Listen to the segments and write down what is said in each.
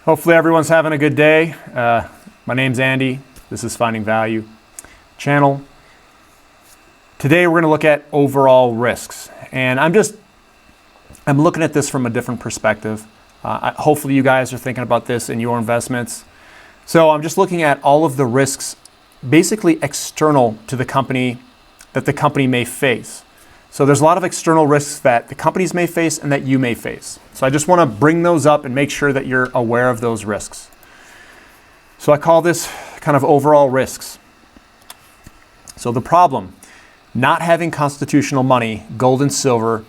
Hopefully everyone's having a good day. My name's Andy. This is Finding Value channel. Today we're going to look at overall risks. And I'm looking at this from a different perspective. Hopefully you guys are thinking about this in your investments. So I'm just looking at all of the risks basically external to the company that the company may face. So there's a lot of external risks that the companies may face and that you may face. So I just want to bring those up and make sure that you're aware of those risks. So I call this kind of overall risks. So the problem, not having constitutional money, gold and silver,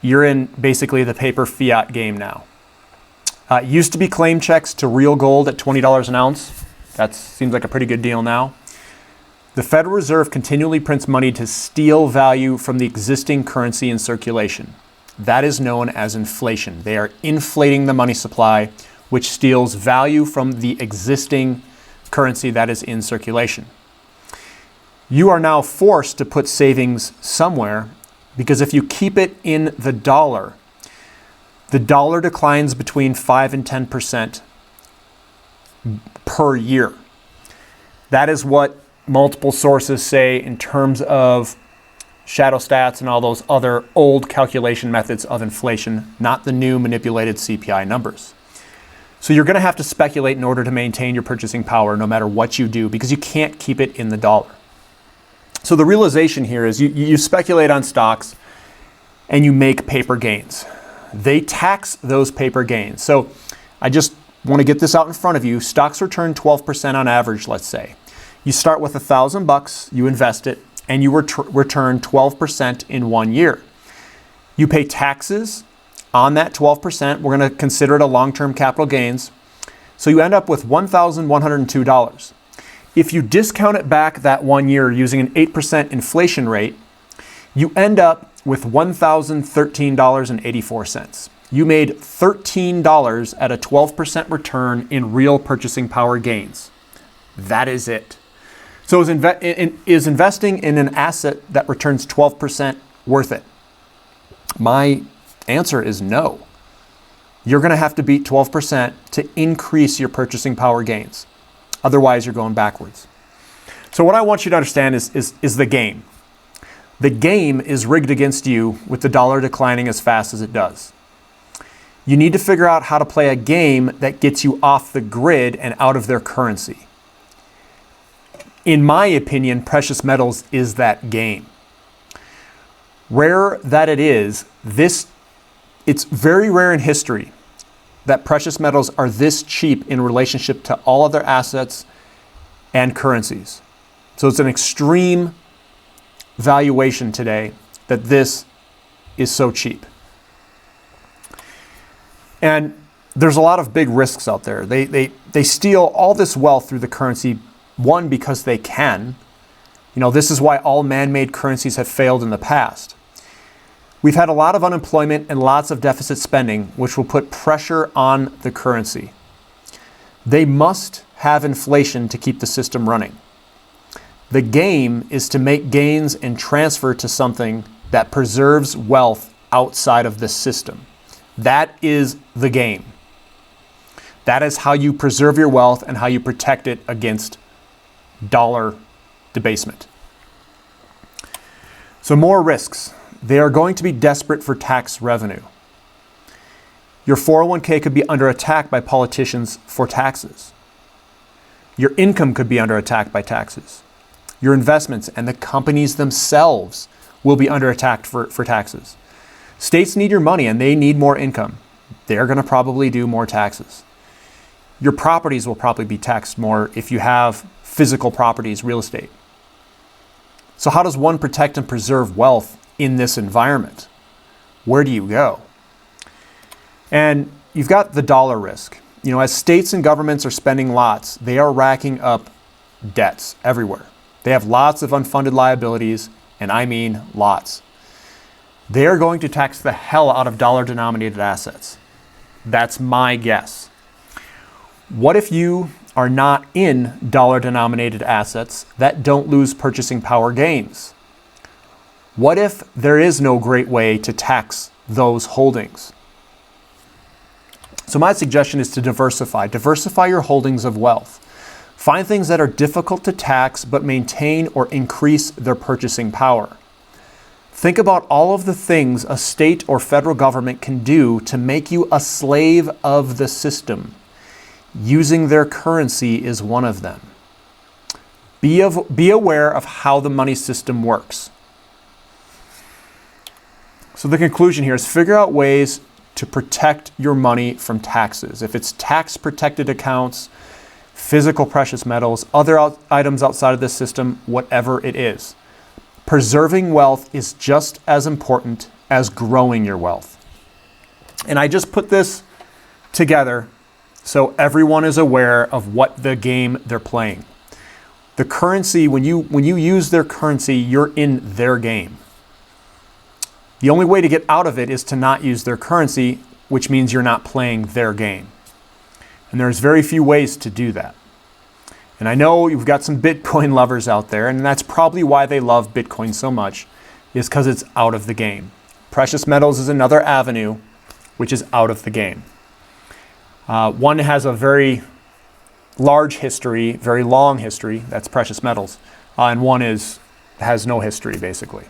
you're in basically the paper fiat game now. It used to be claim checks to real gold at $20 an ounce. That seems like a pretty good deal now. The Federal Reserve continually prints money to steal value from the existing currency in circulation. That is known as inflation. They are inflating the money supply, which steals value from the existing currency that is in circulation. You are now forced to put savings somewhere because if you keep it in the dollar declines between 5 and 10% per year. That is what multiple sources say in terms of shadow stats and all those other old calculation methods of inflation, not the new manipulated CPI numbers. So you're going to have to speculate in order to maintain your purchasing power no matter what you do because you can't keep it in the dollar. So the realization here is you speculate on stocks and you make paper gains. They tax those paper gains. So I just want to get this out in front of you. Stocks return 12% on average, let's say. You start with $1,000, you invest it, and you return 12% in 1 year. You pay taxes on that 12%. We're going to consider it a long-term capital gains. So you end up with $1,102. If you discount it back that 1 year using an 8% inflation rate, you end up with $1,013.84. You made $13 at a 12% return in real purchasing power gains. That is it. So is investing in an asset that returns 12% worth it? My answer is no. You're going to have to beat 12% to increase your purchasing power gains. Otherwise, you're going backwards. So what I want you to understand is the game. The game is rigged against you with the dollar declining as fast as it does. You need to figure out how to play a game that gets you off the grid and out of their currency. In my opinion, precious metals is that game. Rare that it is, it's very rare in history that precious metals are this cheap in relationship to all other assets and currencies. So it's an extreme valuation today that this is so cheap. And there's a lot of big risks out there. They steal all this wealth through the currency. One, because they can. This is why all man-made currencies have failed in the past. We've had a lot of unemployment and lots of deficit spending, which will put pressure on the currency. They must have inflation to keep the system running. The game is to make gains and transfer to something that preserves wealth outside of the system. That is the game. That is how you preserve your wealth and how you protect it against dollar debasement. So more risks. They are going to be desperate for tax revenue. Your 401k could be under attack by politicians for taxes. Your income could be under attack by taxes. Your investments and the companies themselves will be under attack for taxes. States need your money and they need more income. They're going to probably do more taxes. Your properties will probably be taxed more if you have physical properties, real estate. So how does one protect and preserve wealth in this environment? Where do you go? And you've got the dollar risk. As states and governments are spending lots, they are racking up debts everywhere. They have lots of unfunded liabilities, and I mean lots. They are going to tax the hell out of dollar-denominated assets. That's my guess. What if you are not in dollar-denominated assets that don't lose purchasing power gains? What if there is no great way to tax those holdings? So my suggestion is to diversify. Diversify your holdings of wealth. Find things that are difficult to tax but maintain or increase their purchasing power. Think about all of the things a state or federal government can do to make you a slave of the system. Using their currency is one of them. Be aware of how the money system works. So the conclusion here is figure out ways to protect your money from taxes. If it's tax-protected accounts, physical precious metals, other items outside of this system, whatever it is. Preserving wealth is just as important as growing your wealth. And I just put this together so everyone is aware of what the game they're playing. The currency, when you use their currency, you're in their game. The only way to get out of it is to not use their currency, which means you're not playing their game. And there's very few ways to do that. And I know you've got some Bitcoin lovers out there, and that's probably why they love Bitcoin so much, is because it's out of the game. Precious metals is another avenue which is out of the game. One has a very large history, very long history, that's precious metals, and one has no history, basically.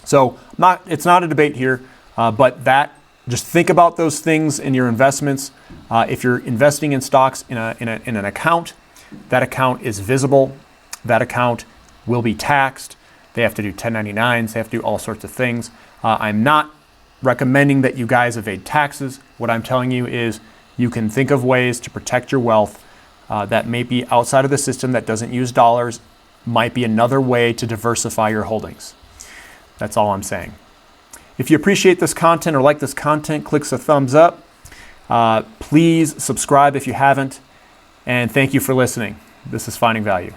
So it's not a debate here, but just think about those things in your investments. If you're investing in stocks in an account, that account is visible. That account will be taxed. They have to do 1099s. They have to do all sorts of things. I'm not recommending that you guys evade taxes. What I'm telling you is you can think of ways to protect your wealth that may be outside of the system that doesn't use dollars, might be another way to diversify your holdings. That's all I'm saying. If you appreciate this content or like this content, click the thumbs up. Please subscribe if you haven't. And thank you for listening. This is Finding Value.